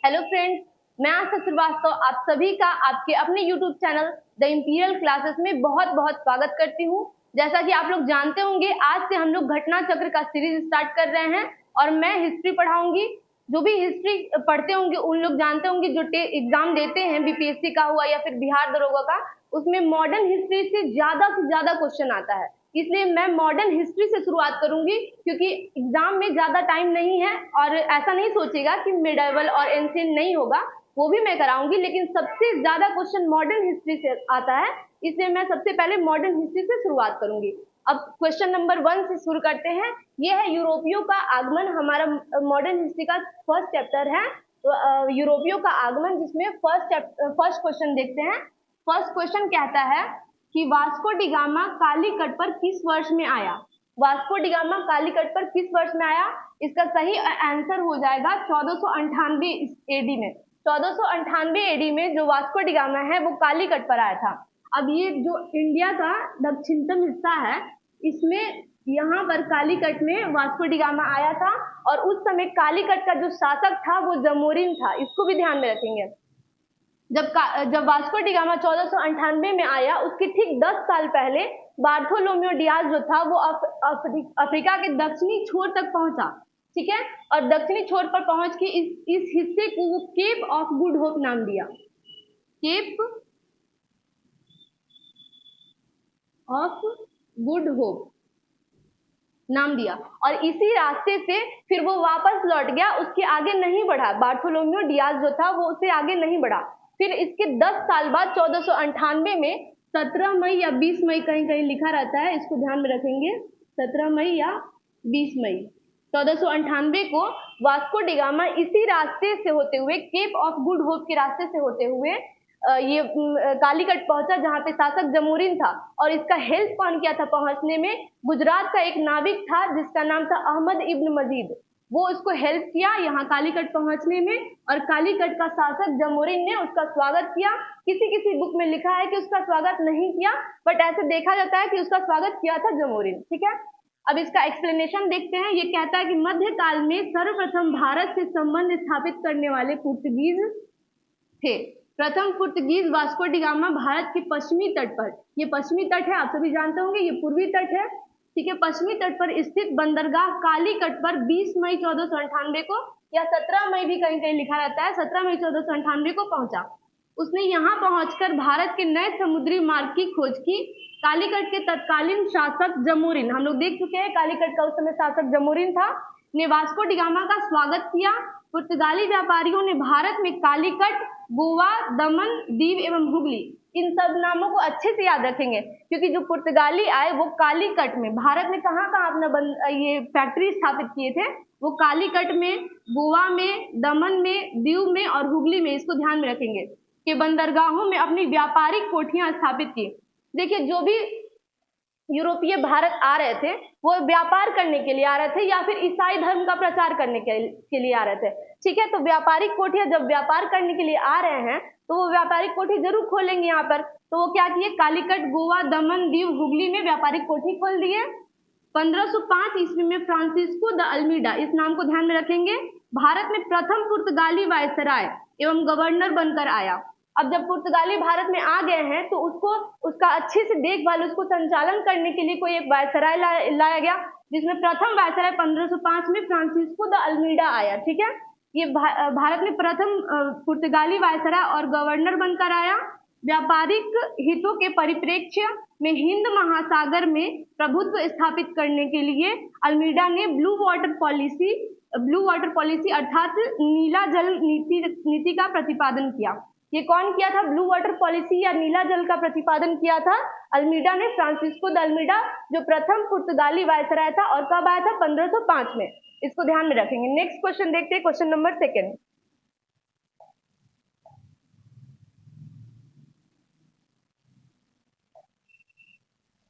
Hello friends, मैं आशा श्रीवास्तव आप सभी का आपके अपने YouTube channel the imperial classes में बहुत बहुत स्वागत करती हूँ। जैसा कि आप लोग जानते होंगे, आज से हम लोग घटना चक्र का सीरीज स्टार्ट कर रहे हैं और मैं हिस्ट्री पढ़ाऊंगी। जो भी हिस्ट्री पढ़ते होंगे उन लोग जानते होंगे, जो एग्जाम देते हैं बीपीएससी का हुआ या फिर बिहार दरोगा का, उसमें मॉडर्न हिस्ट्री से ज्यादा क्वेश्चन आता है। इसलिए मैं मॉडर्न हिस्ट्री से शुरुआत करूंगी, क्योंकि एग्जाम में ज्यादा टाइम नहीं है और ऐसा नहीं सोचेगा कि मिडाइवल और एंशिएंट नहीं होगा, वो भी मैं कराऊंगी, लेकिन सबसे ज्यादा क्वेश्चन मॉडर्न हिस्ट्री से आता है। इसलिए मैं सबसे पहले मॉडर्न हिस्ट्री से शुरुआत करूंगी। अब क्वेश्चन नंबर 1 से शुरू करते हैं। ये है यूरोपियों का आगमन। हमारा मॉडर्न हिस्ट्री का फर्स्ट चैप्टर है, तो यूरोपियों का आगमन, जिसमें फर्स्ट क्वेश्चन देखते हैं। फर्स्ट क्वेश्चन कहता है कि वास्को डी गामा कालीकट पर किस वर्ष में आया। वास्को डी गामा कालीकट पर किस वर्ष में आया? इसका सही आंसर हो जाएगा 1498 एडी में। 1498 एडी में जो वास्को डी गामा है वो कालीकट पर आया था। अब ये जो इंडिया का दक्षिणतम हिस्सा है, इसमें यहाँ पर कालीकट में वास्को डी गामा आया था, और उस समय कालीकट का जो शासक था वो जमोरिन था। इसको भी ध्यान में रखेंगे। जब वास्को डी गामा 1498 में आया, उसके ठीक 10 साल पहले बार्थोलोम्यो डियाज जो था वो अफ्रीका के दक्षिणी छोर तक पहुंचा। ठीक है, और दक्षिणी छोर पर पहुंच के इस हिस्से को वो केप ऑफ गुड होप नाम दिया। केप ऑफ गुड होप नाम दिया, और इसी रास्ते से फिर वो वापस लौट गया, उसके आगे नहीं बढ़ा। बार्थोलोम्यो डियाज जो था वो उससे आगे नहीं बढ़ा। फिर इसके 10 साल बाद 1498 में 17 मई या 20 मई, कहीं कहीं लिखा रहता है, इसको ध्यान में रखेंगे, 17 मई या 20 मई 1498 को वास्को डी गामा इसी रास्ते से होते हुए, केप ऑफ गुड होप के रास्ते से होते हुए ये कालीकट पहुंचा, जहां पे शासक जमोरिन था। और इसका हेल्प कौन किया था पहुंचने में? गुजरात का एक नाविक था जिसका नाम था अहमद इब्न मजीद। वो उसको हेल्प किया यहाँ कालीकट पहुंचने में, और कालीकट का शासक जमोरिन ने उसका स्वागत किया। किसी किसी बुक में लिखा है कि उसका स्वागत नहीं किया, बट ऐसे देखा जाता है कि उसका स्वागत किया था जमोरिन। ठीक है, अब इसका एक्सप्लेनेशन देखते हैं। ये कहता है कि मध्यकाल में सर्वप्रथम भारत से संबंध स्थापित करने वाले पुर्तगीज थे। प्रथम Portuguese Vasco D gamma Bharat के पश्चिमी तट पर, ये पश्चिमी तट है, आप सभी जानते होंगे, ये पूर्वी तट है। ठीक है, पश्चिमी तट पर स्थित बंदरगाह कालीकट पर 20 मई 1498 को, या 17 मई भी कहीं कहीं लिखा रहता है, 17 मई 1498 को पहुंचा। उसने यहाँ पहुंचकर भारत के नए समुद्री मार्ग की खोज की। कालीकट के तत्कालीन शासक जमोरिन, हम लोग देख चुके हैं कालीकट का उस समय शासक जमोरिन था, ने वास्को डी गामा का स्वागत किया। पुर्तगाली व्यापारियों ने भारत में कालीकट, गोवा, दमन, दीव एवं हुगली, इन सब नामों को अच्छे से याद रखेंगे, क्योंकि जो पुर्तगाली आए वो कालीकट में, भारत में कहाँ कहाँ अपना ये फैक्ट्री स्थापित किए थे, वो कालीकट में, गोवा में, दमन में, दीव में और हुगली में, इसको ध्यान में रखेंगे, कि बंदरगाहों में अपनी व्यापारिक कोठियां स्थापित की। देखिए, जो भी यूरोपीय भारत आ रहे थे वो व्यापार करने के लिए आ रहे थे, या फिर ईसाई धर्म का प्रचार करने के लिए आ रहे थे। ठीक है, तो व्यापारिक कोठियां जब व्यापार करने के लिए आ रहे हैं तो वो व्यापारिक कोठी जरूर खोलेंगे यहाँ पर। तो वो क्या किए, कालीकट, गोवा, दमन, दीव, हुगली में व्यापारिक कोठी खोल दिए। 1505 ईस्वी में फ्रांसिस्को द अल्मीडा, इस नाम को ध्यान में रखेंगे, भारत में प्रथम पुर्तगाली वायसराय एवं गवर्नर बनकर आया। अब जब पुर्तगाली भारत में आ गए हैं तो उसका अच्छे से देखभाल, उसको संचालन करने के लिए कोई एक वायसराय लाया गया, जिसमें प्रथम वायसराय 1505 में फ्रांसिस्को द अल्मीडा आया। ठीक है, ये भारत में प्रथम पुर्तगाली वायसराय और गवर्नर बनकर आया। व्यापारिक हितों के परिप्रेक्ष्य में हिंद महासागर में प्रभुत्व स्थापित करने के लिए अल्मीडा ने ब्लू वाटर पॉलिसी अर्थात नीला जल नीति का प्रतिपादन किया। ये कौन किया था? ब्लू वाटर पॉलिसी या नीला जल का प्रतिपादन किया था अल्मीडा ने, फ्रांसिस्को द अल्मीडा, जो प्रथम पुर्तगाली वायसराय था, और कब आया था? 1505 में। इसको ध्यान में रखेंगे। नेक्स्ट क्वेश्चन देखते हैं, क्वेश्चन नंबर 2।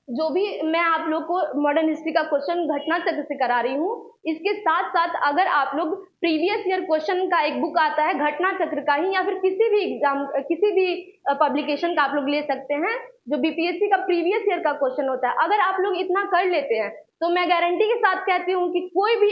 जो भी मैं आप लोग को मॉडर्न हिस्ट्री का क्वेश्चन घटना चक्र से करा रही हूँ, इसके साथ साथ अगर आप लोग प्रीवियस ईयर क्वेश्चन का एक बुक आता है घटना चक्र का ही, या फिर किसी भी एग्जाम, किसी भी पब्लिकेशन का आप लोग ले सकते हैं, जो बीपीएससी का प्रीवियस ईयर का क्वेश्चन होता है। अगर आप लोग इतना कर लेते हैं तो मैं गारंटी के साथ कहती हूँ कि कोई भी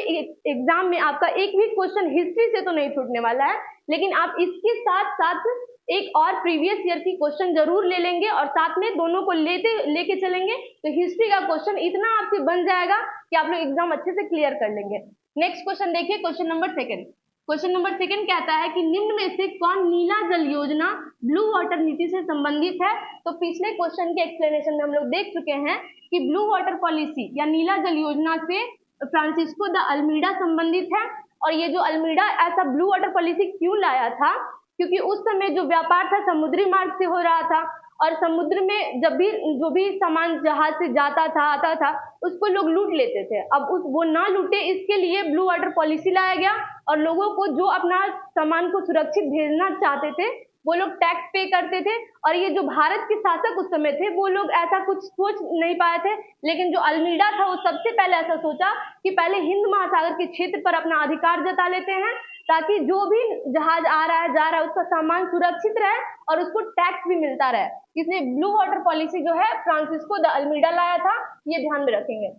एग्जाम में आपका एक भी क्वेश्चन हिस्ट्री से तो नहीं छूटने वाला है, लेकिन आप इसके साथ साथ एक और प्रीवियस ईयर की क्वेश्चन जरूर ले लेंगे और साथ में दोनों को लेके चलेंगे तो हिस्ट्री का क्वेश्चन इतना आपसे बन जाएगा कि आप लोग एग्जाम अच्छे से क्लियर कर लेंगे। नेक्स्ट क्वेश्चन देखिए, question number second. Question number second कहता है कि निम्न में से कौन नीला जल योजना ब्लू वाटर नीति से संबंधित है। तो पिछले क्वेश्चन के एक्सप्लेनेशन में हम लोग देख चुके हैं कि ब्लू वाटर पॉलिसी या नीला जल योजना से फ्रांसिस्को द अल्मीडा संबंधित है। और ये जो अल्मीडा ऐसा ब्लू वाटर पॉलिसी क्यों लाया था, क्योंकि उस समय जो व्यापार था समुद्री मार्ग से हो रहा था और समुद्र में जब भी जो भी सामान जहाज से जाता था आता था उसको लोग लूट लेते थे। अब वो ना लूटे इसके लिए ब्लू वाटर पॉलिसी लाया गया और लोगों को जो अपना सामान को सुरक्षित भेजना चाहते थे वो लोग टैक्स पे करते थे। और ये जो भारत के शासक उस समय थे वो लोग ऐसा कुछ सोच नहीं पाए थे, लेकिन जो अल्मीडा था वो सबसे पहले ऐसा सोचा कि पहले हिंद महासागर के क्षेत्र पर अपना अधिकार जता लेते हैं ताकि जो भी जहाज आ रहा है जा रहा है उसका सामान सुरक्षित रहे और उसको टैक्स भी मिलता रहे। इसलिए ब्लू वाटर पॉलिसी जो है फ्रांसिस्को द अल्मीडा लाया था, ये ध्यान में रखेंगे।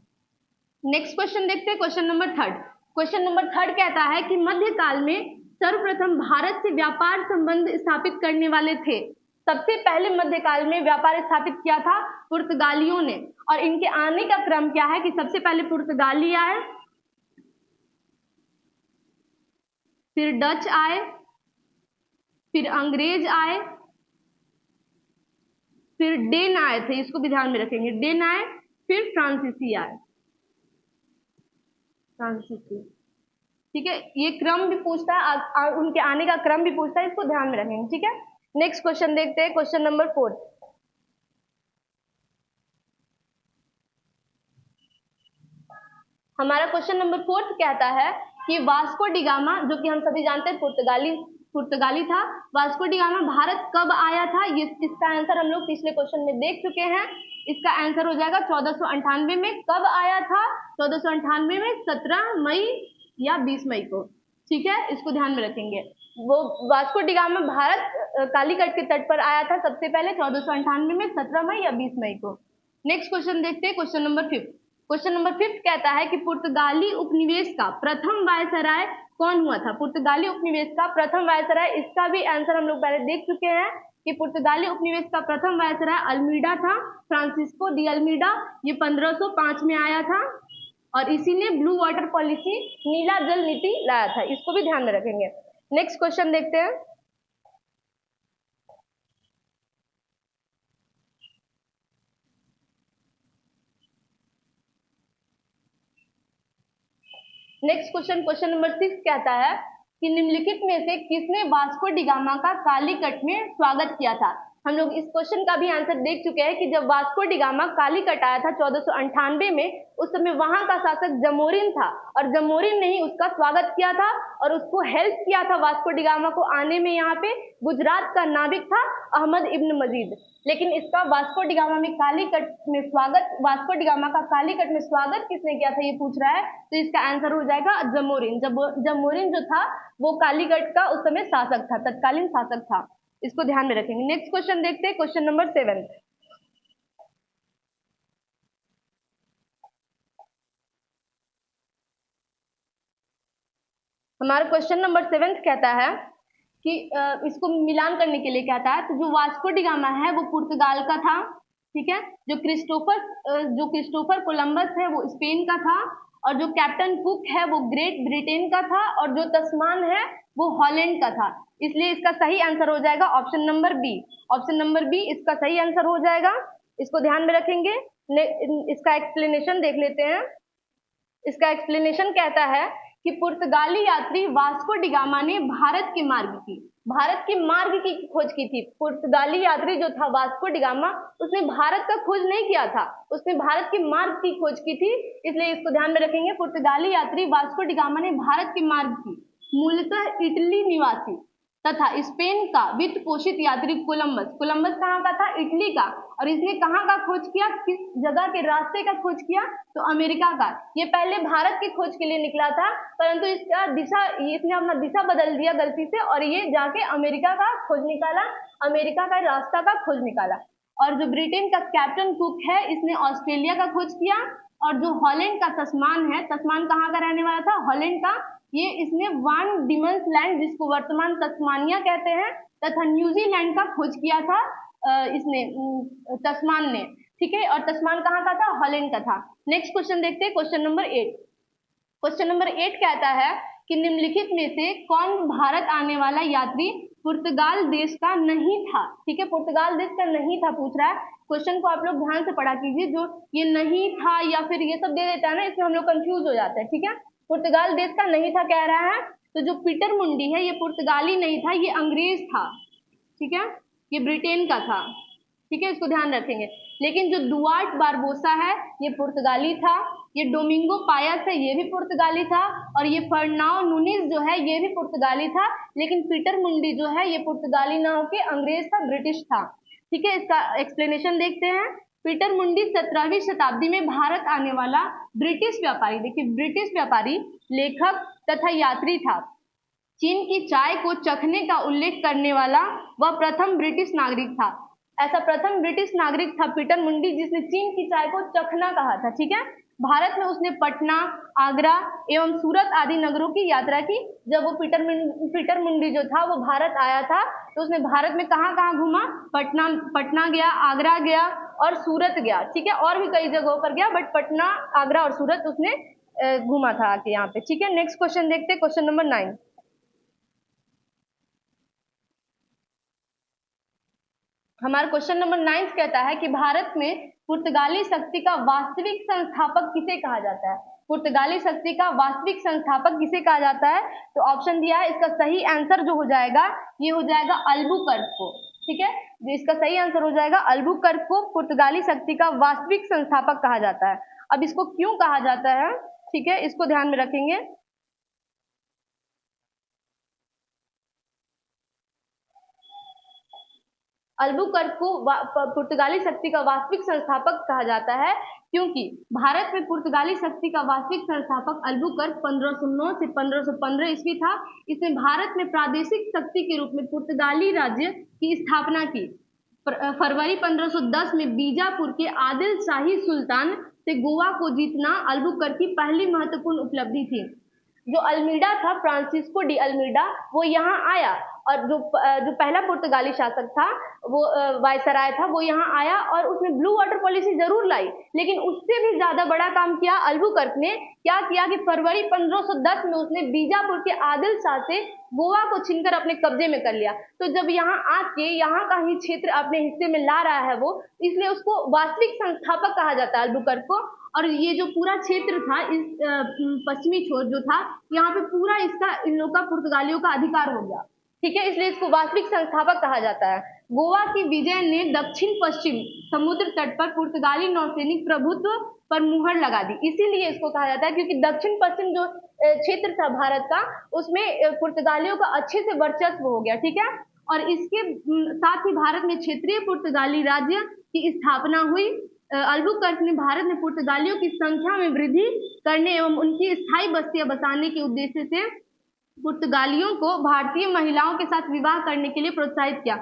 नेक्स्ट क्वेश्चन देखते हैं, question number third. Question number third कहता है कि मध्यकाल में सर्वप्रथम भारत से व्यापार संबंध स्थापित करने वाले थे। सबसे पहले मध्यकाल में व्यापार स्थापित किया था पुर्तगालियों ने। और इनके आने का क्रम क्या है कि सबसे पहले पुर्तगाली आए, फिर डच आए, फिर अंग्रेज आए, फिर डेन आए थे, इसको भी ध्यान में रखेंगे, डेन आए, फिर फ्रांसीसी आए, फ्रांसीसी। ठीक है, ये क्रम भी पूछता है, उनके आने का क्रम भी पूछता है, इसको ध्यान में रखेंगे। ठीक है, नेक्स्ट क्वेश्चन देखते हैं, क्वेश्चन नंबर 4। हमारा क्वेश्चन नंबर 4 कहता है कि वास्को डिगामा, जो कि हम सभी जानते हैं पुर्तगाली था, वास्को डिगामा भारत कब आया था? ये इसका आंसर हम लोग पिछले क्वेश्चन में देख चुके हैं। इसका आंसर हो जाएगा 1498 में। कब आया था? 1498 में 17 मई या 20 मई को। ठीक है, इसको ध्यान में रखेंगे। वो वास्को डिगामा भारत कालीकट के तट पर आया था सबसे पहले 1498 में 17 मई या 20 मई को। नेक्स्ट क्वेश्चन देखते हैं, क्वेश्चन नंबर 5। क्वेश्चन नंबर 5 कहता है कि पुर्तगाली उपनिवेश का प्रथम वायसराय कौन हुआ था? पुर्तगाली उपनिवेश का प्रथम वायसराय, इसका भी आंसर हम लोग पहले देख चुके हैं कि पुर्तगाली उपनिवेश का प्रथम वायसराय अल्मीडा था, फ्रांसिस्को डी अल्मीडा। ये 1505 में आया था और इसी ने ब्लू वाटर पॉलिसी, नीला जल नीति लाया था। इसको भी ध्यान में रखेंगे। नेक्स्ट क्वेश्चन देखते हैं। नेक्स्ट क्वेश्चन, क्वेश्चन नंबर 6 कहता है कि निम्नलिखित में से किसने वास्को डिगामा का कालीकट में स्वागत किया था? हम लोग इस क्वेश्चन का भी आंसर देख चुके हैं कि जब वास्को डिगामा कालीकट आया था 1498 में, उस समय वहां का शासक जमोरिन था और जमोरिन ने ही उसका स्वागत किया था और उसको हेल्प किया था वास्को डिगामा को आने में। यहाँ पे गुजरात का नाविक था अहमद इब्न मजीद। लेकिन इसका वास्को डिगामा में कालीकट में स्वागत, वास्को डिगामा का कालीकट में स्वागत किसने किया था ये पूछ रहा है, तो इसका आंसर हो जाएगा जमोरिन। जमोरिन जो था वो कालीकट का उस समय शासक था, तत्कालीन शासक था। इसको ध्यान में रखेंगे। नेक्स्ट क्वेश्चन देखते हैं, क्वेश्चन नंबर 7। हमारा क्वेश्चन नंबर 7 कहता है कि इसको मिलान करने के लिए कहता है, तो जो वास्को डिगामा है वो पुर्तगाल का था। ठीक है, जो क्रिस्टोफर कोलंबस है वो स्पेन का था और जो कैप्टन कुक है वो ग्रेट ब्रिटेन का था और जो तस्मान है वो हॉलैंड का था। इसलिए इसका सही आंसर हो जाएगा option number B. Option number B इसका सही आंसर हो जाएगा, इसको ध्यान में रखेंगे। इसका एक्सप्लेनेशन देख लेते हैं। इसका एक्सप्लेनेशन कहता है कि पुर्तगाली यात्री वास्को डिगामा ने भारत के मार्ग की खोज की थी। पुर्तगाली यात्री जो था वास्को डिगामा, उसने भारत का खोज नहीं किया था, उसने भारत के मार्ग की खोज की थी। इसलिए इसको ध्यान में रखेंगे। पुर्तगाली यात्री वास्को डिगामा ने भारत के मार्ग की, मूलतः इटली निवासी तथा स्पेन का वित्त पोषित यात्री कोलंबस कहाँ का था? इटली का। और इसने कहाँ का खोज किया, किस जगह के रास्ते का खोज किया? तो अमेरिका का। ये पहले भारत की खोज के लिए निकला था, परंतु इसने अपना दिशा बदल दिया गलती से और ये जाके अमेरिका का खोज निकाला, अमेरिका का रास्ता का खोज निकाला। और जो ब्रिटेन का कैप्टन कुक है, इसने ऑस्ट्रेलिया का खोज किया और जो हॉलैंड का तस्मान है, तस्मान कहाँ का रहने वाला था? हॉलैंड का। ये इसने वान डीमन्स लैंड, जिसको वर्तमान तस्मानिया कहते हैं, तथा न्यूजीलैंड का खोज किया था इसने तस्मान ने, ठीक है। और तस्मान कहाँ का था? हॉलैंड का था। नेक्स्ट क्वेश्चन देखते हैं, क्वेश्चन नंबर 8। क्वेश्चन नंबर 8 कहता है कि निम्नलिखित में से कौन भारत आने वाला यात्री पुर्तगाल देश का नहीं था? ठीक है, पुर्तगाल देश का नहीं था पूछ रहा है। क्वेश्चन को आप लोग ध्यान से पढ़ा कीजिए, जो ये नहीं था या फिर ये सब दे देता है ना, इसमें हम लोग कंफ्यूज हो जाते हैं, ठीक है। पुर्तगाल देश का नहीं था कह रहा है, तो जो पीटर मुंडी है ये पुर्तगाली नहीं था, ये अंग्रेज था, ठीक है, ये ब्रिटेन का था, ठीक है, इसको ध्यान रखेंगे। लेकिन जो दुआर्ट बारबोसा है ये पुर्तगाली था, ये डोमिंगो पायस है ये भी पुर्तगाली था, और ये फर्नाओ नूनीज जो है ये भी पुर्तगाली था। लेकिन पीटर मुंडी जो है ये पुर्तगाली ना होके अंग्रेज था, ब्रिटिश था, ठीक है। इसका एक्सप्लेनेशन देखते हैं। पीटर मुंडी 17वीं शताब्दी में भारत आने वाला ब्रिटिश व्यापारी, देखिए ब्रिटिश व्यापारी, लेखक तथा यात्री था। चीन की चाय को चखने का उल्लेख करने वाला वह प्रथम ब्रिटिश नागरिक था। ऐसा प्रथम ब्रिटिश नागरिक था पीटर मुंडी जिसने चीन की चाय को चखना कहा था, ठीक है। भारत में उसने पटना, आगरा एवं सूरत आदि नगरों की यात्रा की। जब वो पीटर मुंडी जो था वो भारत आया था, तो उसने भारत में कहाँ कहाँ घूमा? पटना गया, आगरा गया और सूरत गया, ठीक है, और भी कई जगहों पर गया, बट पटना, आगरा और सूरत उसने घूमा था आके यहाँ पे, ठीक है। नेक्स्ट क्वेश्चन देखते हैं, क्वेश्चन नंबर 9। हमारा क्वेश्चन नंबर 9 कहता है कि भारत में पुर्तगाली शक्ति का वास्तविक संस्थापक किसे कहा जाता है? पुर्तगाली शक्ति का वास्तविक संस्थापक किसे कहा जाता है? तो ऑप्शन दिया है, इसका सही आंसर जो हो जाएगा ये हो जाएगा अल्बुकर्क को, ठीक है। जो इसका सही आंसर हो जाएगा अल्बुकर्क को पुर्तगाली शक्ति का वास्तविक संस्थापक कहा जाता है। अब इसको क्यों कहा जाता है, ठीक है, इसको ध्यान में रखेंगे। अल्बुकर्क को पुर्तगाली शक्ति का वास्तविक संस्थापक कहा जाता है क्योंकि भारत में पुर्तगाली शक्ति का वास्तविक संस्थापक अल्बुकर्क 1509 से 1515 ईस्वी था। इसने भारत में प्रादेशिक शक्ति के रूप में पुर्तगाली राज्य की स्थापना की। फरवरी 1510 में बीजापुर के आदिल शाही सुल्तान से गोवा को जीतना अल्बुकर्क की पहली महत्वपूर्ण उपलब्धि थी। जो अल्मीडा था, फ्रांसिस्को डी अल्मीडा, वो यहाँ आया और जो पहला पुर्तगाली शासक था, वो वायसराय था, वो यहाँ आया और उसने ब्लू वाटर पॉलिसी जरूर लाई, लेकिन उससे भी ज्यादा बड़ा काम किया अल्बुकर्क ने। क्या किया कि फरवरी 1510 में उसने बीजापुर के आदिल शाह से गोवा को छीनकर अपने कब्जे में कर लिया। तो जब यहाँ आके यहाँ का ही क्षेत्र अपने हिस्से में ला रहा है वो, इसलिए उसको वास्तविक संस्थापक कहा जाता है अल्बुकर्क को। और ये जो पूरा क्षेत्र था, इस पश्चिमी छोर जो था, यहाँ पे पूरा इसका इन लोग का पुर्तगालियों का अधिकार हो गया, ठीक है, इसलिए इसको वास्तविक संस्थापक कहा जाता है। गोवा की विजय ने दक्षिण पश्चिम समुद्र तट पर पुर्तगाली नौसैनिक प्रभुत्व पर मुहर लगा दी, इसीलिए इसको कहा जाता है, क्योंकि दक्षिण पश्चिम जो क्षेत्र था भारत का, उसमें पुर्तगालियों का अच्छे से वर्चस्व हो गया, ठीक है। और इसके साथ ही भारत में क्षेत्रीय पुर्तगाली राज्य की स्थापना हुई। अल्बुकर्क ने भारत में पुर्तगालियों की संख्या में वृद्धि करने एवं उनकी स्थायी बस्तियां बसाने के उद्देश्य से पुर्तगालियों को भारतीय महिलाओं के साथ विवाह करने के लिए प्रोत्साहित किया।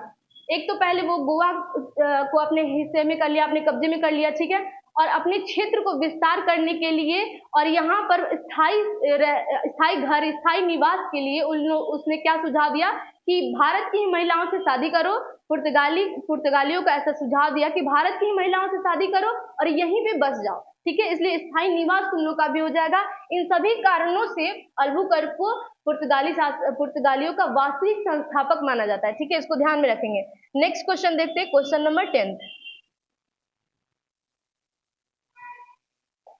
एक तो पहले वो गोवा को अपने हिस्से में कर लिया, अपने कब्जे में कर लिया, ठीक है, और अपने क्षेत्र को विस्तार करने के लिए और यहाँ पर स्थायी घर, स्थायी निवास के लिए उसने क्या सुझाव दिया कि भारत की महिलाओं से शादी करो। पुर्तगालियों को ऐसा सुझाव दिया कि भारत की महिलाओं से शादी करो और यहीं पे बस जाओ, ठीक है, इसलिए स्थायी निवास तुम लोग का भी हो जाएगा। इन सभी कारणों से अल्बुकर्क को पुर्तगालियों का वास्तविक संस्थापक माना जाता है, ठीक है, इसको ध्यान में रखेंगे। नेक्स्ट क्वेश्चन देखते हैं, क्वेश्चन नंबर 10।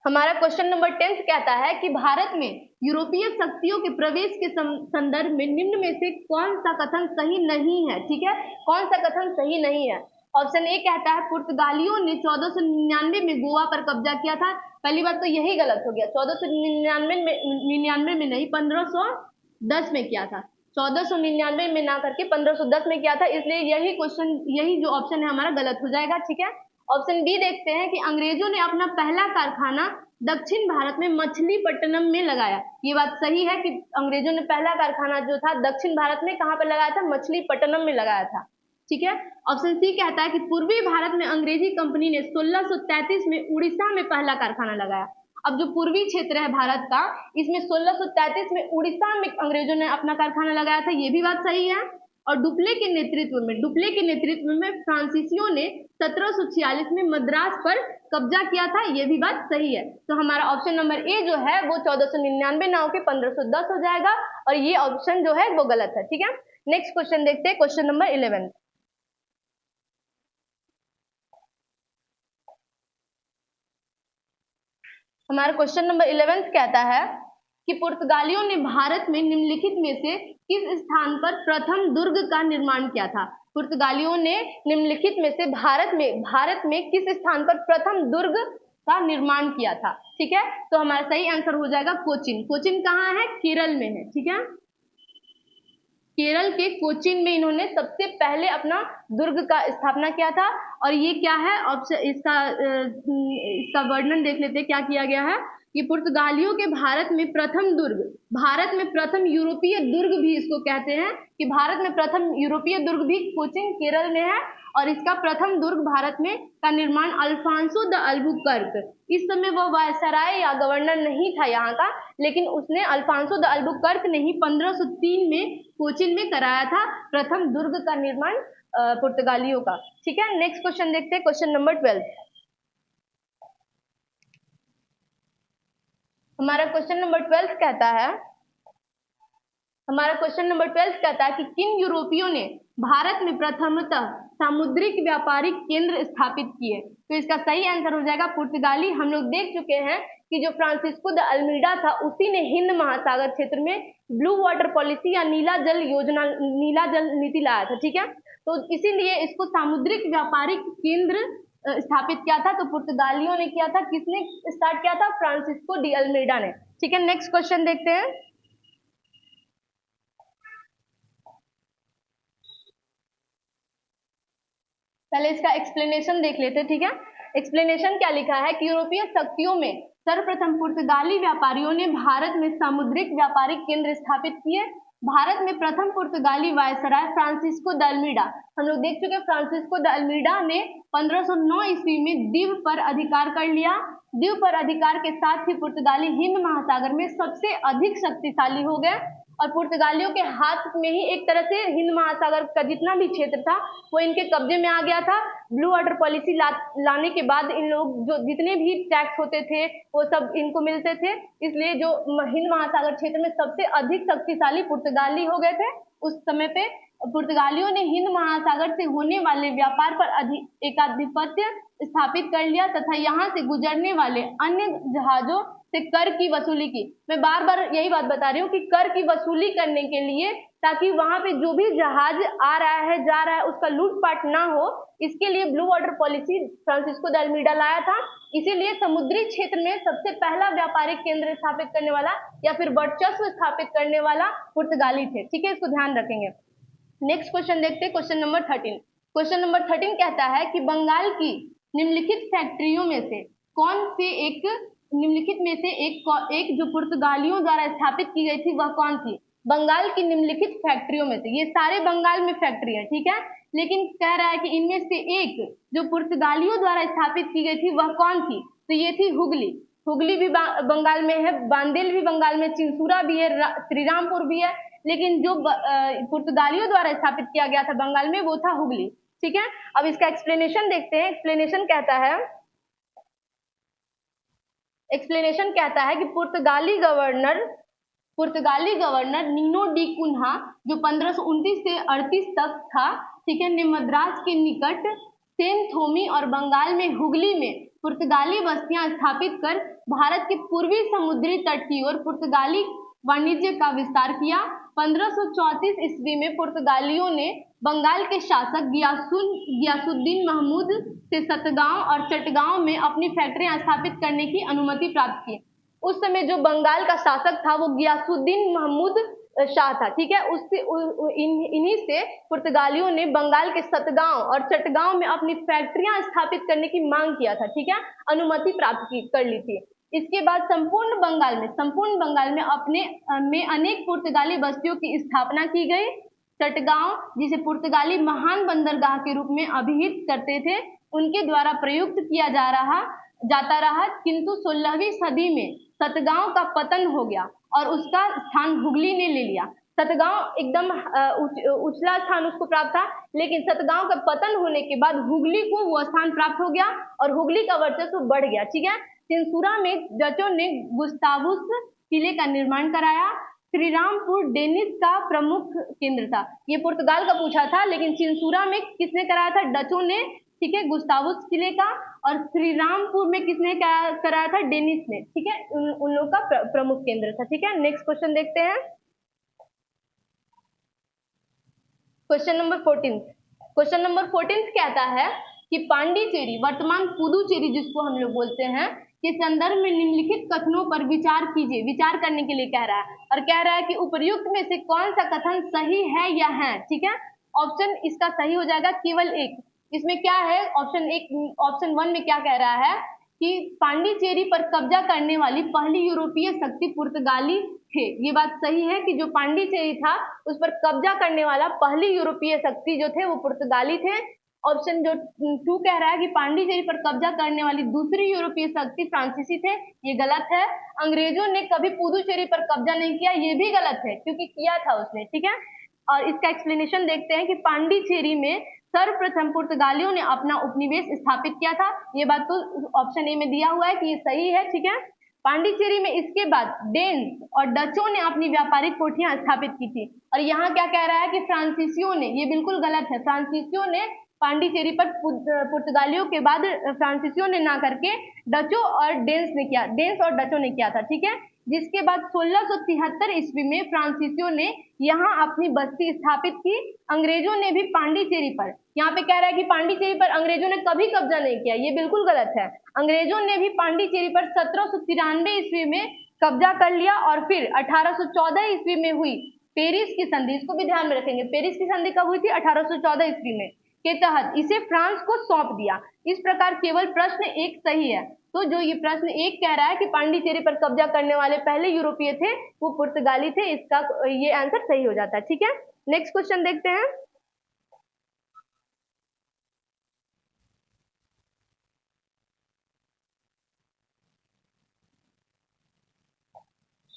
हमारा क्वेश्चन नंबर 10 कहता है कि भारत में यूरोपीय शक्तियों के प्रवेश के संदर्भ में निम्न में से कौन सा कथन सही नहीं है, ठीक है, कौन सा कथन सही नहीं है। ऑप्शन ए कहता है पुर्तगालियों ने 1499 में गोवा पर कब्जा किया था। पहली बात तो यही गलत हो गया, 1499 में नहीं, 1510 में किया था, 1499 में ना करके 1510 में किया था, इसलिए यही जो ऑप्शन है हमारा गलत हो जाएगा, ठीक है। ऑप्शन बी देखते हैं कि अंग्रेजों ने अपना पहला कारखाना दक्षिण भारत में मछलीपट्टनम में लगाया। ये बात सही है कि अंग्रेजों ने पहला कारखाना जो था दक्षिण भारत में कहाँ पर लगाया था? मछलीपट्टनम में लगाया था। ठीक है। ऑप्शन सी कहता है कि पूर्वी भारत में अंग्रेजी कंपनी ने 1633 में उड़ीसा में पहला कारखाना लगाया। अब जो पूर्वी क्षेत्र है भारत का, इसमें 1633 में उड़ीसा में अंग्रेजों ने अपना कारखाना लगाया था, ये भी बात सही है। और डुप्ले के नेतृत्व में फ्रांसीसियों ने 1746 में मद्रास पर कब्जा किया था, ये भी बात सही है। तो हमारा ऑप्शन नंबर ए जो है वो 1499 नाव के 1510 हो जाएगा, और ये ऑप्शन जो है वो गलत है। ठीक है, नेक्स्ट क्वेश्चन देखते हैं, क्वेश्चन नंबर 11। हमारा क्वेश्चन नंबर 11 कहता है कि पुर्तगालियों ने भारत में निम्नलिखित में से किस स्थान पर प्रथम दुर्ग का निर्माण किया था। पुर्तगालियों ने निम्नलिखित में से भारत में किस स्थान पर प्रथम दुर्ग का निर्माण किया था। ठीक है, तो हमारा सही आंसर हो जाएगा कोचिन। कोचिन कहाँ है? केरल में है। ठीक है, केरल के कोचिन में इन्होंने सबसे पहले अपना दुर्ग का स्थापना किया था। और ये क्या है ऑप्शन, इसका वर्णन देख लेते हैं क्या किया गया है। कि पुर्तगालियों के भारत में प्रथम यूरोपीय दुर्ग भी इसको कहते हैं, कि भारत में प्रथम यूरोपीय दुर्ग भी कोचिन केरल में है। और इसका प्रथम दुर्ग भारत में का निर्माण अल्फांसो द अल्बुकर्क, इस समय वो वायसराय या गवर्नर नहीं था यहाँ का, लेकिन उसने अल्फांसो द अल्बुकर्क ने ही 1503 में कोचिन में कराया था प्रथम दुर्ग का निर्माण पुर्तगालियों का। ठीक है, नेक्स्ट क्वेश्चन देखते हैं, क्वेश्चन नंबर 12। हमारा क्वेश्चन नंबर 12 कहता है कि किन यूरोपियों ने भारत में प्रथमतः सामुद्रिक व्यापारिक केंद्र स्थापित किए। तो इसका सही आंसर हो जाएगा पुर्तगाली। हम लोग देख चुके हैं कि जो फ्रांसिस्को द अल्मीडा था, उसी ने हिंद महासागर क्षेत्र में ब्लू वाटर पॉलिसी या नीला जल नीति लाया था। ठीक है, तो इसीलिए इसको सामुद्रिक व्यापारिक केंद्र स्थापित किया था। तो पुर्तगालियों ने किया था, किसने स्टार्ट किया था? फ्रांसिस्को डी अल्मीडा ने। ठीक है, नेक्स्ट क्वेश्चन देखते हैं। पहले इसका एक्सप्लेनेशन देख लेते हैं। ठीक है, एक्सप्लेनेशन क्या लिखा है कि यूरोपीय शक्तियों में सर्वप्रथम पुर्तगाली व्यापारियों ने भारत में सामुद्रिक व्यापारिक केंद्र स्थापित किए। भारत में प्रथम पुर्तगाली वायसराय फ्रांसिस्को द अल्मीडा, हम लोग देख चुके, फ्रांसिस्को द अल्मीडा ने 1509 ईस्वी में दीव पर अधिकार कर लिया। दीव पर अधिकार के साथ ही पुर्तगाली हिंद महासागर में सबसे अधिक शक्तिशाली हो गए, और पुर्तगालियों के हाथ में ही एक तरह से हिंद महासागर का जितना भी क्षेत्र था वो इनके कब्जे में आ गया था। ब्लू वाटर पॉलिसी लाने के बाद इन लोग जो जितने भी टैक्स होते थे वो सब इनको मिलते थे, इसलिए जो हिंद महासागर क्षेत्र में सबसे अधिक शक्तिशाली पुर्तगाली हो गए थे। उस समय पे पुर्तगालियों ने हिंद महासागर से होने वाले व्यापार पर एकाधिपत्य स्थापित कर लिया तथा यहाँ से गुजरने वाले अन्य जहाजों से कर की वसूली की। मैं बार बार यही बात बता रही हूँ कि कर की वसूली करने के लिए, ताकि वहां पे जो भी जहाज आ रहा है जा रहा है उसका लूटपाट ना हो, इसके लिए blue water policy Francisco de Almeida लाया था। इसीलिए समुद्री क्षेत्र में सबसे पहला व्यापारिक केंद्र स्थापित करने वाला या फिर वर्चस्व स्थापित करने वाला पुर्तगाली थे। ठीक है, इसको ध्यान रखेंगे। नेक्स्ट क्वेश्चन देखते हैं, क्वेश्चन नंबर 13। क्वेश्चन नंबर 13 कहता है कि बंगाल की निम्नलिखित फैक्ट्रियों में से कौन से एक जो पुर्तगालियों द्वारा स्थापित की गई थी वह कौन थी। बंगाल की निम्नलिखित फैक्ट्रियों में से, ये सारे बंगाल में फैक्ट्री है, ठीक है, लेकिन कह रहा है कि इनमें से एक जो पुर्तगालियों द्वारा स्थापित की गई थी वह कौन थी। तो ये थी हुगली। हुगली भी बंगाल में है, बांदेल भी बंगाल में, चिंसूरा भी है, श्रीरामपुर भी है, लेकिन जो पुर्तगालियों द्वारा स्थापित किया गया था बंगाल में वो था हुगली। ठीक है, अब इसका एक्सप्लेनेशन देखते हैं। एक्सप्लेनेशन कहता है कि पुर्तगाली गवर्नर नीनो डी कुन्हा जो 1529 से 38 तक था, ठीक है, ने मद्रास के निकट सेनथोमी और बंगाल में हुगली में पुर्तगाली बस्तियां स्थापित कर भारत के पूर्वी समुद्री तट की ओर पुर्तगाली वाणिज्य का विस्तार किया। 1534 ईस्वी में पुर्तगालियों ने बंगाल के शासक गियासुद्दीन महमूद से सतगांव और चटगांव में अपनी फैक्ट्रियां स्थापित करने की अनुमति प्राप्त की। उस समय जो बंगाल का शासक था वो गियासुद्दीन महमूद शाह था। ठीक है, उससे इन्हीं से पुर्तगालियों ने बंगाल के सतगांव और चटगांव में अपनी फैक्ट्रियां स्थापित करने की मांग किया था। ठीक है, अनुमति प्राप्त कर ली थी। इसके बाद संपूर्ण बंगाल में अनेक पुर्तगाली बस्तियों की स्थापना की गई। चटगांव, जिसे पुर्तगाली महान बंदरगाह के रूप में अभिहित करते थे, उनके द्वारा प्रयुक्त किया जाता रहा, किंतु 16वीं सदी में सतगांव का पतन हो गया और उसका स्थान हुगली ने ले लिया। सतगांव एकदम उछला स्थान उसको प्राप्त था, लेकिन सतगांव का पतन होने के बाद हुगली को वो स्थान प्राप्त हो गया और हुगली का वर्चस्व बढ़ गया। ठीक है, चिंसूरा में डचों ने गुस्तावुस किले का निर्माण कराया। श्रीरामपुर डेनिस का प्रमुख केंद्र था। ये पुर्तगाल का पूछा था, लेकिन चिंसूरा में किसने कराया था? डचों ने। ठीक है, गुस्तावुस किले का। और श्रीरामपुर में किसने कराया था? डेनिस ने। ठीक है, उन लोगों का प्रमुख केंद्र था। ठीक है, नेक्स्ट क्वेश्चन देखते हैं। Question number 14। क्वेश्चन नंबर 14 कहता है कि पांडिचेरी, वर्तमान पुदुचेरी जिसको हम लोग बोलते हैं, के संदर्भ में निम्नलिखित कथनों पर विचार कीजिए। विचार करने के लिए कह रहा है और कह रहा है कि उपर्युक्त में से कौन सा कथन सही है या है। ठीक है, ऑप्शन इसका सही हो जाएगा केवल एक। इसमें क्या है? ऑप्शन 1 में क्या कह रहा है कि पांडिचेरी पर कब्जा करने वाली पहली यूरोपीय शक्ति पुर्तगाली थे। ये बात सही है कि जो पांडिचेरी था उस पर कब्जा करने वाला पहली यूरोपीय शक्ति जो थे वो पुर्तगाली थे। ऑप्शन जो 2 कह रहा है कि पांडिचेरी पर कब्जा करने वाली दूसरी यूरोपीय शक्ति फ्रांसीसी थे। ये गलत है। अंग्रेजों ने कभी पुदुचेरी पर कब्जा नहीं किया, ये भी गलत है, क्योंकि किया था उसने। ठीक है, और इसका एक्सप्लेनेशन देखते हैं कि पांडिचेरी में सर्वप्रथम पुर्तगालियों ने अपना उपनिवेश स्थापित किया था। ये बात तो ऑप्शन ए में दिया हुआ है कि ये सही है। ठीक है, पांडिचेरी में इसके बाद डेन्स और डचों ने अपनी व्यापारिक कोठियां स्थापित की थी। और यहाँ क्या कह रहा है कि फ्रांसीसियों ने, ये बिल्कुल गलत है। फ्रांसीसियों ने पांडिचेरी पर पुर्तगालियों के बाद फ्रांसीसियों ने ना करके डचों और डेन्स और डचों ने किया था। ठीक है, जिसके बाद 1673 ईस्वी में फ्रांसीसियों ने यहाँ अपनी बस्ती स्थापित की। अंग्रेजों ने भी पांडिचेरी पर, यहाँ पे कह रहा है कि पांडिचेरी पर अंग्रेजों ने कभी कब्जा नहीं किया, ये बिल्कुल गलत है। अंग्रेजों ने भी पांडिचेरी पर 1793 ईस्वी में कब्जा कर लिया और फिर 1814 ईस्वी में हुई पेरिस की संधि, इसको भी ध्यान में रखेंगे। पेरिस की संधि कब हुई थी? 1814 ईस्वी में, के तहत इसे फ्रांस को सौंप दिया। इस प्रकार केवल प्रश्न एक सही है। तो जो ये प्रश्न एक कह रहा है कि पांडिचेरी पर कब्जा करने वाले पहले यूरोपीय थे वो पुर्तगाली थे, इसका ये आंसर सही हो जाता है। ठीक है, नेक्स्ट क्वेश्चन देखते हैं।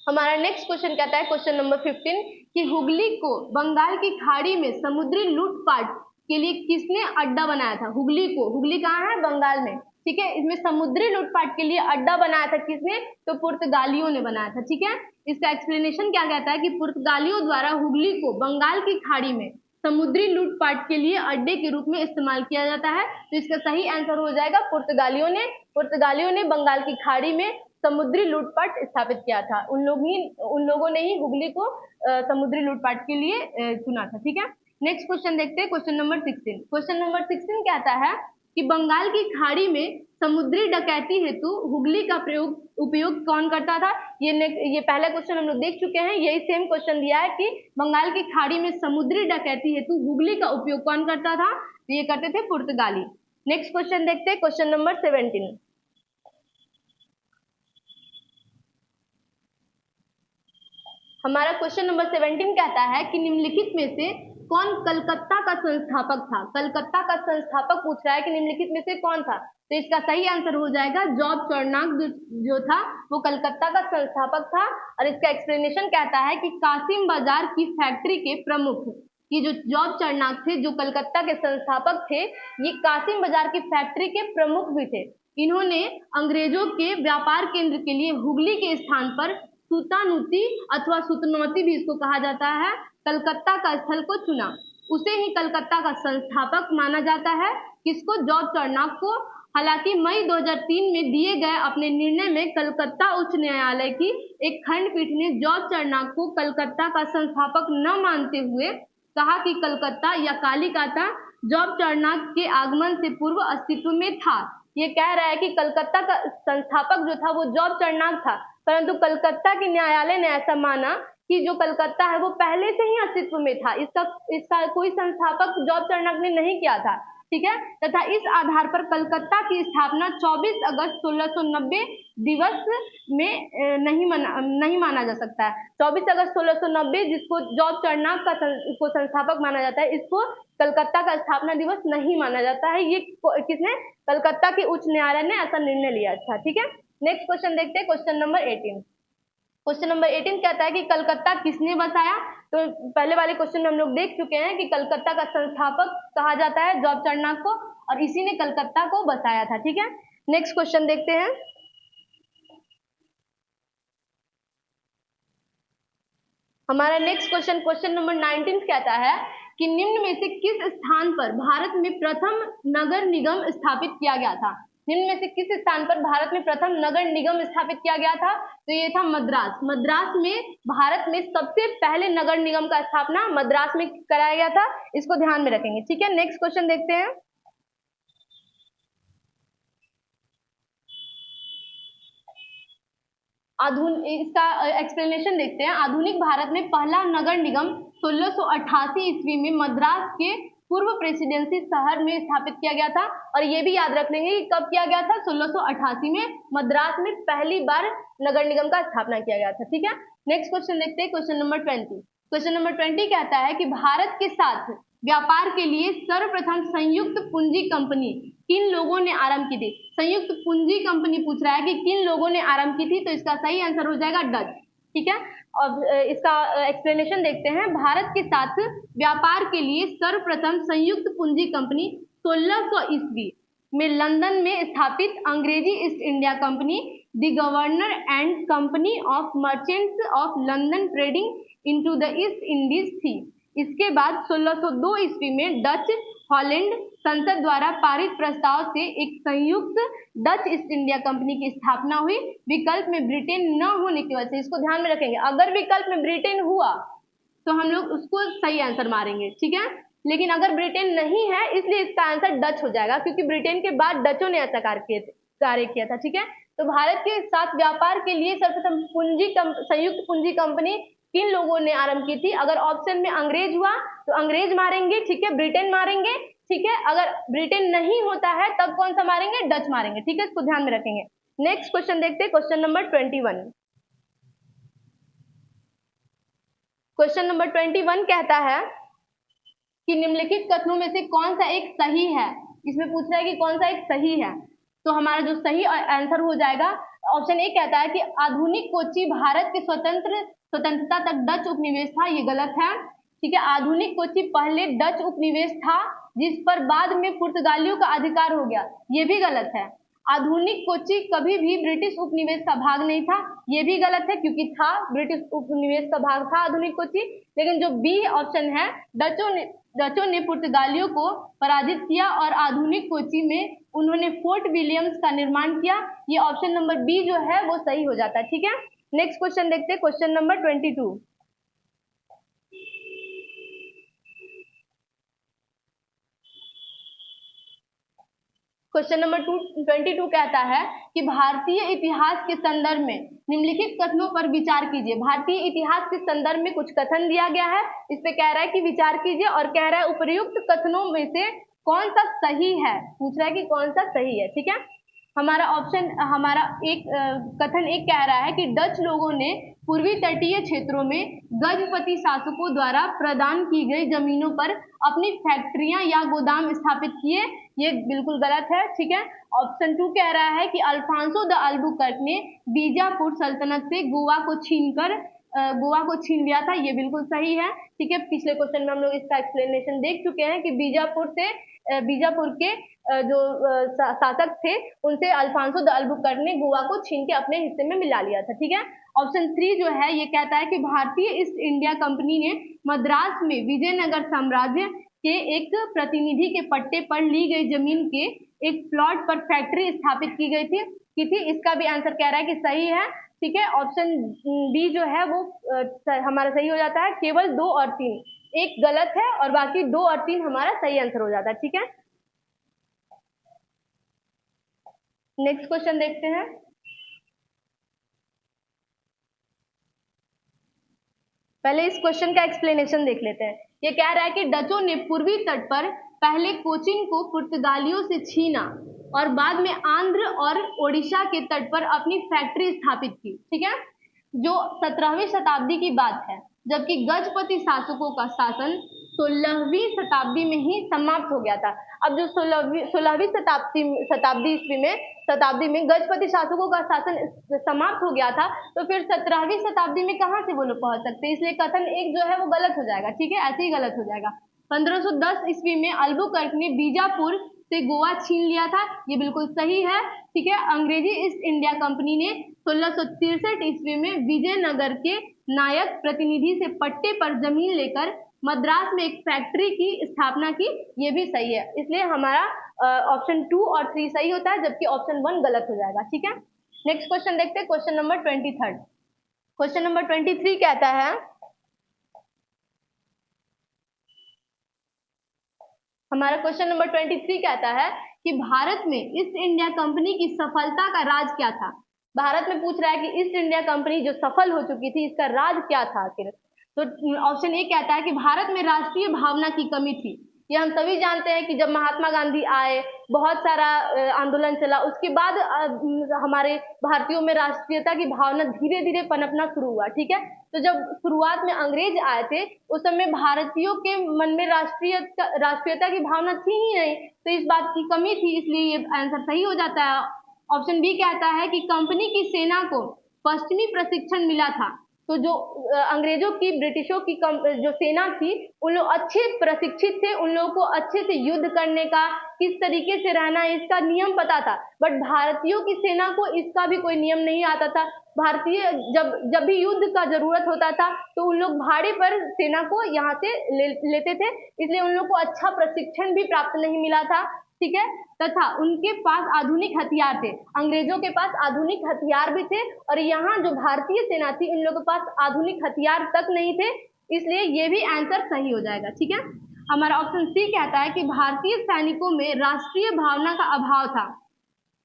हमारा नेक्स्ट क्वेश्चन कहता है, क्वेश्चन नंबर 15, कि हुगली को बंगाल की खाड़ी में समुद्री लूटपाट के लिए किसने अड्डा बनाया था? हुगली कहाँ है? बंगाल में। ठीक है, इसमें समुद्री लूटपाट के लिए अड्डा बनाया था किसने? तो पुर्तगालियों ने बनाया था। ठीक है, इसका एक्सप्लेनेशन क्या कहता है कि पुर्तगालियों द्वारा हुगली को बंगाल की खाड़ी में समुद्री लूटपाट के लिए अड्डे के रूप में इस्तेमाल किया जाता है। तो इसका सही आंसर हो जाएगा पुर्तगालियों ने बंगाल की खाड़ी में समुद्री लूटपाट स्थापित किया था। उन लोगों ने ही हुगली को समुद्री लूटपाट के लिए चुना था। ठीक है, नेक्स्ट क्वेश्चन देखते हैं, क्वेश्चन नंबर 16। क्वेश्चन नंबर 16 कहता है कि बंगाल की खाड़ी में समुद्री डकैती हेतु हुगली का उपयोग कौन करता था? ये पहला क्वेश्चन हम लोग देख चुके हैं। यही सेम क्वेश्चन दिया है कि बंगाल की खाड़ी में समुद्री डकैती हेतु हुगली का उपयोग कौन करता था? तो ये करते थे पुर्तगाली। नेक्स्ट क्वेश्चन देखते हैं, क्वेश्चन नंबर 17। हमारा क्वेश्चन नंबर 17 कहता है कि निम्नलिखित में से कौन कलकत्ता का संस्थापक था? कलकत्ता का संस्थापक पूछ रहा है कि निम्नलिखित में से कौन था? तो इसका सही आंसर हो जाएगा जॉब चार्नाक जो था वो कलकत्ता का संस्थापक था। और इसका एक्सप्लेनेशन कहता है कि कासिम बाजार की फैक्ट्री के प्रमुख, ये जो जॉब चार्नाक थे जो कलकत्ता के संस्थापक थे, ये कासिम बाजार की फैक्ट्री के प्रमुख भी थे। इन्होंने अंग्रेजों के व्यापार केंद्र के लिए हुगली के स्थान पर सुतानुती अथवा सुतनौती भी इसको कहा जाता है, कलकत्ता का स्थल को चुना। उसे ही कलकत्ता का संस्थापक माना जाता है। किसको? जॉब चार्नाक को। हालांकि मई 2003 में दिए गए अपने निर्णय में कलकत्ता उच्च न्यायालय की एक खंडपीठ ने जॉब चार्नाक को कलकत्ता का संस्थापक न मानते हुए कहा कि कलकत्ता या कालिकाता जॉब चार्नाक के आगमन से पूर्व अस्तित्व में था। ये कह रहा है कि कलकत्ता का संस्थापक जो था वो जॉब चार्नाक था, परंतु कलकत्ता के न्यायालय ने ऐसा माना कि जो कलकत्ता है वो पहले से ही अस्तित्व में था, इसका कोई संस्थापक जॉब चार्नाक ने नहीं किया था। ठीक है, तथा इस आधार पर कलकत्ता की स्थापना 24 अगस्त 1690 दिवस में नहीं माना जा सकता है। 24 अगस्त 1690 जिसको जॉर्ज चर्नाक को संस्थापक माना जाता है, इसको कलकत्ता का स्थापना दिवस नहीं माना जाता है। ये किसने, कलकत्ता के उच्च न्यायालय ने ऐसा निर्णय लिया था। ठीक है, नेक्स्ट क्वेश्चन देखते हैं, क्वेश्चन नंबर 18। क्वेश्चन नंबर 18 कहता है कि कलकत्ता किसने बसाया। तो पहले वाले क्वेश्चन में हम लोग देख चुके हैं कि कलकत्ता का संस्थापक कहा जाता है जॉर्ज चर्नाक को, और इसी ने कलकत्ता को बसाया था। ठीक है, नेक्स्ट क्वेश्चन देखते हैं। हमारा नेक्स्ट क्वेश्चन, क्वेश्चन नंबर 19 कहता है कि निम्न में से किस स्थान पर भारत में प्रथम नगर निगम स्थापित किया गया था। निम्न में से किस स्थान पर भारत में प्रथम नगर निगम स्थापित किया गया था। तो ये था मद्रास। मद्रास में भारत में सबसे पहले नगर निगम का स्थापना मद्रास में कराया गया था, इसको ध्यान में रखेंगे। ठीक है, नेक्स्ट क्वेश्चन देखते हैं। इसका एक्सप्लेनेशन देखते हैं। आधुनिक भारत में पहला नगर निगम 1688 ईस्वी में मद्रास के पूर्व प्रेसिडेंसी शहर में स्थापित किया गया था, और ये भी याद रख लेंगे कि कब किया गया था, 1688 में मद्रास में पहली बार नगर निगम का स्थापना किया गया था। ठीक है, नेक्स्ट क्वेश्चन देखते हैं, क्वेश्चन नंबर 20। क्वेश्चन नंबर 20 कहता है कि भारत के साथ व्यापार के लिए सर्वप्रथम संयुक्त पूंजी कंपनी किन लोगों ने आरंभ की थी। संयुक्त पूंजी कंपनी पूछ रहा है कि किन लोगों ने आरंभ की थी, तो इसका सही आंसर हो जाएगा डच। ठीक है, अब इसका एक्सप्लेनेशन देखते हैं। भारत के साथ व्यापार के लिए सर्वप्रथम संयुक्त पूंजी कंपनी 1600 ईस्वी में लंदन में स्थापित अंग्रेजी east India company the governor and company of Merchants of London trading into the East Indies थी। इसके बाद 1602 ईस्वी में डच हॉलैंड संसद द्वारा पारित प्रस्ताव से एक संयुक्त डच ईस्ट इंडिया कंपनी की स्थापना हुई। विकल्प में ब्रिटेन न होने की वजह से, इसको ध्यान में रखेंगे, अगर विकल्प में ब्रिटेन हुआ तो हम लोग उसको सही आंसर मारेंगे। ठीक है, लेकिन अगर ब्रिटेन नहीं है इसलिए इसका आंसर डच हो जाएगा, क्योंकि ब्रिटेन के बाद डचों ने ऐसा कार्य किया था। ठीक है, तो भारत के साथ व्यापार के लिए सर्वप्रथम संयुक्त पूंजी कंपनी किन लोगों ने आरंभ की थी। अगर ऑप्शन में अंग्रेज हुआ तो अंग्रेज मारेंगे, ठीक है, ब्रिटेन मारेंगे, ठीक है, अगर ब्रिटेन नहीं होता है तब कौन सा मारेंगे, डच मारेंगे। ठीक है, इसको ध्यान में रखेंगे। नेक्स्ट क्वेश्चन देखते हैं, क्वेश्चन नंबर 21। क्वेश्चन नंबर 21 कहता है कि निम्नलिखित कथनों में से कौन सा एक सही है। इसमें पूछ रहा है कि कौन सा एक सही है, तो हमारा जो सही आंसर हो जाएगा ऑप्शन ए कहता है कि आधुनिक कोच्चि भारत के स्वतंत्रता तक डच उपनिवेश था। ये गलत है। ठीक है, आधुनिक कोच्चि पहले डच उपनिवेश था जिस पर बाद में पुर्तगालियों का अधिकार हो गया, ये भी गलत है। आधुनिक कोच्चि कभी भी ब्रिटिश उपनिवेश का भाग नहीं था, ये भी गलत है, क्योंकि था, ब्रिटिश उपनिवेश का भाग था आधुनिक कोच्चि। लेकिन जो बी ऑप्शन है, डचों ने पुर्तगालियों को पराजित किया और आधुनिक कोच्चि में उन्होंने फोर्ट विलियम्स का निर्माण किया, ये ऑप्शन नंबर बी जो है वो सही हो जाता है। ठीक है, नेक्स्ट क्वेश्चन देखते हैं, क्वेश्चन नंबर 22। क्वेश्चन नंबर 22 कहता है कि भारतीय इतिहास के संदर्भ में निम्नलिखित कथनों पर विचार कीजिए। भारतीय इतिहास के संदर्भ में कुछ कथन दिया गया है, इस पे कह रहा है कि विचार कीजिए, और कह रहा है उपयुक्त कथनों में से कौन सा सही है, पूछ रहा है कि कौन सा सही है। ठीक है, हमारा एक कथन एक कह रहा है कि डच लोगों ने पूर्वी तटीय क्षेत्रों में गजपति शासकों द्वारा प्रदान की गई जमीनों पर अपनी फैक्ट्रियां या गोदाम स्थापित किए, ये बिल्कुल गलत है। ठीक है, ऑप्शन 2 कह रहा है कि अल्फांसो द अल्बुकर्क ने बीजापुर सल्तनत से गोवा को छीन लिया था, ये बिल्कुल सही है। ठीक है, पिछले क्वेश्चन में हम लोग इसका एक्सप्लेनेशन देख चुके हैं कि बीजापुर के जो शासक थे उनसे अल्फांसो द अल्बुकर्क ने गोवा को छीन के अपने हिस्से में मिला लिया था। ठीक है, ऑप्शन 3 जो है ये कहता है कि भारतीय ईस्ट इंडिया कंपनी ने मद्रास में विजयनगर साम्राज्य के एक प्रतिनिधि के पट्टे पर ली गई जमीन के एक प्लॉट पर फैक्ट्री स्थापित की थी। इसका भी आंसर कह रहा है कि सही है। ठीक है, ऑप्शन बी जो है वो हमारा सही हो जाता है। केवल 2 और 3, एक गलत है और बाकी 2 और 3 हमारा सही आंसर हो जाता है। ठीक है, नेक्स्ट क्वेश्चन देखते हैं। पहले इस क्वेश्चन का एक्सप्लेनेशन देख लेते हैं। ये कह रहा है कि डचों ने पूर्वी तट पर पहले कोचिन को पुर्तगालियों से छीना और बाद में आंध्र और ओडिशा के तट पर अपनी फैक्ट्री स्थापित की। ठीक है, जो 17वीं शताब्दी की बात है, जबकि गजपति शासकों का शासन 16वीं शताब्दी में ही समाप्त हो गया था। अब जो 16वीं शताब्दी में गजपति शासकों का शासन समाप्त हो गया था, तो फिर 17वीं शताब्दी में कहाँ से वो लोग पहुंच सकते हैं, इसलिए कथन एक जो है वो गलत हो जाएगा। ठीक है, ऐसे ही गलत हो जाएगा। 1510 ईस्वी में अल्बुकर्क ने बीजापुर से गोवा छीन लिया था, ये बिल्कुल सही है। ठीक है, अंग्रेजी ईस्ट इंडिया कंपनी ने 1663 ईस्वी में विजयनगर के नायक प्रतिनिधि से पट्टे पर जमीन लेकर मद्रास में एक फैक्ट्री की स्थापना की, ये भी सही है। इसलिए हमारा ऑप्शन 2 और 3 सही होता है, जबकि ऑप्शन 1 गलत हो जाएगा। ठीक है, नेक्स्ट क्वेश्चन देखते हैं, क्वेश्चन नंबर 23। क्वेश्चन नंबर 23 कहता है, हमारा क्वेश्चन नंबर 23 कहता है कि भारत में ईस्ट इंडिया कंपनी की सफलता का राज क्या था। भारत में पूछ रहा है कि ईस्ट इंडिया कंपनी जो सफल हो चुकी थी, इसका राज क्या था आखिर। तो ऑप्शन ए कहता है कि भारत में राष्ट्रीय भावना की कमी थी। ये हम सभी जानते हैं कि जब महात्मा गांधी आए, बहुत सारा आंदोलन चला, उसके बाद हमारे भारतीयों में राष्ट्रीयता की भावना धीरे धीरे पनपना शुरू हुआ। ठीक है, तो जब शुरुआत में अंग्रेज आए थे, उस समय भारतीयों के मन में राष्ट्रीयता की भावना थी ही नहीं, तो इस बात की कमी थी, इसलिए ये आंसर सही हो जाता है। ऑप्शन बी कहता है कि कंपनी की सेना को पश्चिमी प्रशिक्षण मिला था। तो जो अंग्रेजों की, ब्रिटिशों की जो सेना थी, उन लोग अच्छे प्रशिक्षित थे, उन लोगों को अच्छे से युद्ध करने का, किस तरीके से रहना है, इसका नियम पता था। बट भारतीयों की सेना को इसका भी कोई नियम नहीं आता था। भारतीय जब भी युद्ध का जरूरत होता था, तो उन लोग भाड़े पर सेना को यहाँ से लेते थे, इसलिए उन लोग को अच्छा प्रशिक्षण भी प्राप्त नहीं मिला था। ठीक है, तथा उनके पास आधुनिक हथियार थे, अंग्रेजों के पास आधुनिक हथियार भी थे, और यहाँ जो भारतीय सेना थी, उन लोगों के पास आधुनिक हथियार तक नहीं थे, इसलिए ये भी आंसर सही हो जाएगा। ठीक है, हमारा ऑप्शन सी कहता है कि भारतीय सैनिकों में राष्ट्रीय भावना का अभाव था।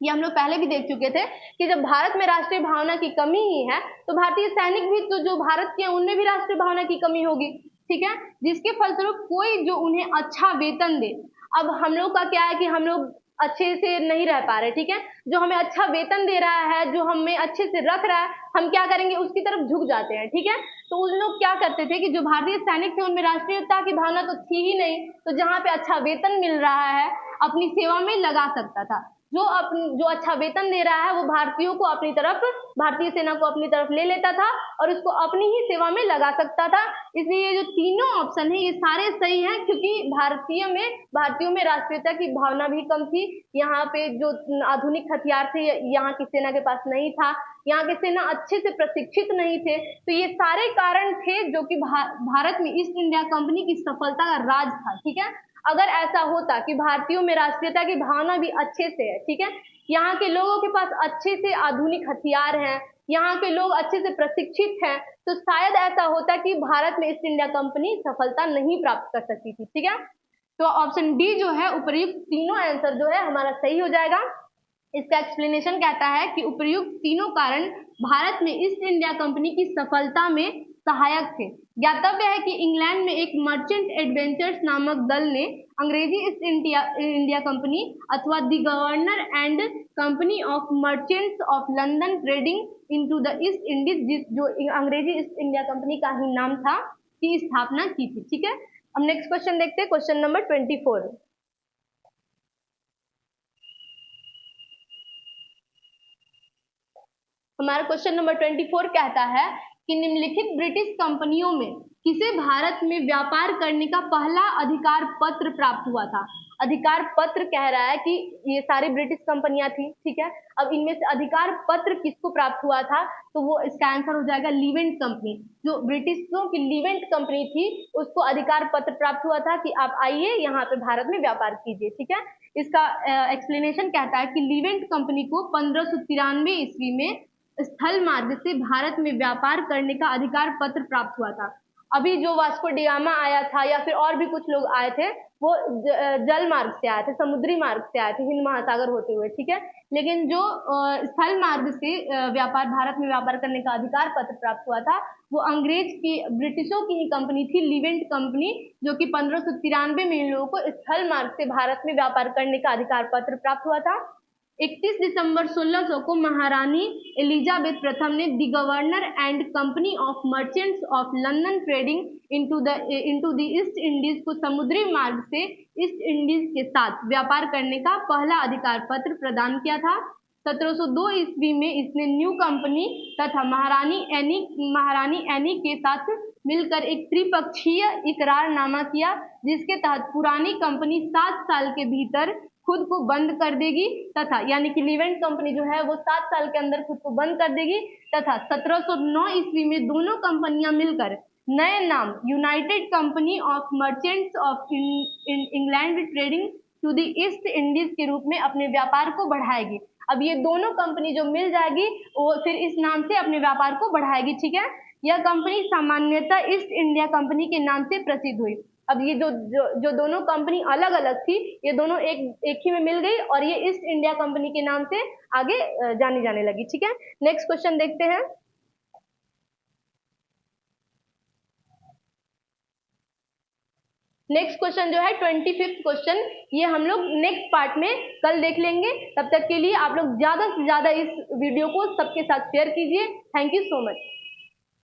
ये हम लोग पहले भी देख चुके थे कि जब भारत में राष्ट्रीय भावना की कमी ही है, तो भारतीय सैनिक भी तो जो भारत के, उनमें भी राष्ट्रीय भावना की कमी होगी। ठीक है, जिसके फलस्वरूप कोई जो उन्हें अच्छा वेतन दे। अब हम लोग का क्या है कि हम लोग अच्छे से नहीं रह पा रहे। ठीक है, जो हमें अच्छा वेतन दे रहा है, जो हमें अच्छे से रख रहा है, हम क्या करेंगे, उसकी तरफ झुक जाते हैं। ठीक है, तो उन लोग क्या करते थे कि जो भारतीय सैनिक थे, उनमें राष्ट्रीयता की भावना तो थी ही नहीं, तो जहाँ पे अच्छा वेतन मिल रहा है, अपनी सेवा में लगा सकता था। जो अच्छा वेतन दे रहा है, वो भारतीयों को अपनी तरफ, भारतीय सेना को अपनी तरफ ले लेता था और उसको अपनी ही सेवा में लगा सकता था। इसलिए ये जो तीनों ऑप्शन है, ये सारे सही हैं, क्योंकि भारतीयों में राष्ट्रीयता की भावना भी कम थी। यहाँ पे जो आधुनिक हथियार थे, यहाँ की सेना के पास नहीं था, यहाँ की सेना अच्छे से प्रशिक्षित नहीं थे। तो ये सारे कारण थे जो कि भारत में ईस्ट इंडिया कंपनी की सफलता का राज था। ठीक है, अगर ऐसा होता कि भारतीयों में राष्ट्रीयता की भावना भी अच्छे से है, ठीक है, यहाँ के लोगों के पास अच्छे से आधुनिक हथियार हैं, यहाँ के लोग अच्छे से प्रशिक्षित हैं, तो शायद ऐसा होता कि भारत में ईस्ट इंडिया कंपनी सफलता नहीं प्राप्त कर सकती थी। ठीक है, तो ऑप्शन डी जो है, उपर्युक्त तीनों आंसर जो है हमारा सही हो जाएगा। इसका एक्सप्लेनेशन कहता है कि उपर्युक्त तीनों कारण भारत में ईस्ट इंडिया कंपनी की सफलता में सहायक थे। ज्ञातव्य है कि इंग्लैंड में एक मर्चेंट एडवेंचर्स नामक दल ने अंग्रेजी ईस्ट इंडिया कंपनी अथवा the governor and company of Merchants of London trading into the East Indies, जो अंग्रेजी ईस्ट इंडिया कंपनी का ही नाम था, की स्थापना की थी। ठीक है, अब नेक्स्ट क्वेश्चन देखते हैं, क्वेश्चन नंबर 24। हमारा क्वेश्चन नंबर 24 कहता है कि निम्नलिखित ब्रिटिश कंपनियों में किसे भारत में व्यापार करने का पहला अधिकार पत्र प्राप्त हुआ था। अधिकार पत्र कह रहा है कि ये सारी ब्रिटिश कंपनियां थी। ठीक है, अब इनमें से अधिकार पत्र किसको प्राप्त हुआ था, तो वो इसका आंसर हो जाएगा लीवेंट कंपनी। जो ब्रिटिशों की लीवेंट कंपनी थी, उसको अधिकार पत्र प्राप्त हुआ था कि आप आइए यहाँ पे भारत में व्यापार कीजिए। ठीक है, इसका एक्सप्लेनेशन कहता है कि लीवेंट कंपनी को 1593 ईस्वी में स्थल मार्ग से भारत में व्यापार करने का अधिकार पत्र प्राप्त हुआ था। अभी जो वास्को डिगामा आया था या फिर और भी कुछ लोग आए थे, वो जल मार्ग से आए थे, समुद्री मार्ग से आए थे, हिंद महासागर होते हुए, ठीक है। लेकिन जो स्थल मार्ग से व्यापार, भारत में व्यापार करने का अधिकार पत्र प्राप्त हुआ था, वो अंग्रेज की, ब्रिटिशों की ही कंपनी थी, लिवेंट कंपनी, जो कि 1593 में इन लोगों को स्थल मार्ग से भारत में व्यापार करने का अधिकार पत्र प्राप्त हुआ था। 31 दिसंबर 1600 को महारानी एलिजाबेथ प्रथम ने the governor and company of Merchants of London trading into the East Indies को समुद्री मार्ग से ईस्ट इंडीज के साथ व्यापार करने का पहला अधिकार पत्र प्रदान किया था। 1702 ईस्वी में इसने न्यू कंपनी तथा महारानी एनी के साथ मिलकर एक त्रिपक्षीय इकरारनामा किया, जिसके तहत पुरानी कंपनी 7 साल के भीतर खुद को बंद कर देगी, तथा यानी कि लिवेंट कंपनी जो है वो 7 साल के अंदर खुद को बंद कर देगी, तथा 1709 ईस्वी में दोनों कंपनियां मिलकर नए नाम United Company of Merchants of England Trading to the East Indies के रूप में अपने व्यापार को बढ़ाएगी। अब ये दोनों कंपनी जो मिल जाएगी वो फिर इस नाम से अपने व्यापार को बढ़ाएगी, ठीक है। यह कंपनी सामान्यतः ईस्ट इंडिया कंपनी के नाम से प्रसिद्ध हुई। अब ये जो दोनों कंपनी अलग अलग थी, ये दोनों एक ही में मिल गई और ये ईस्ट इंडिया कंपनी के नाम से आगे जानी जाने लगी, ठीक है। नेक्स्ट क्वेश्चन देखते हैं। नेक्स्ट क्वेश्चन जो है 25th क्वेश्चन, ये हम लोग नेक्स्ट पार्ट में कल देख लेंगे। तब तक के लिए आप लोग ज्यादा से ज्यादा इस वीडियो को सबके साथ शेयर कीजिए। Thank you so much.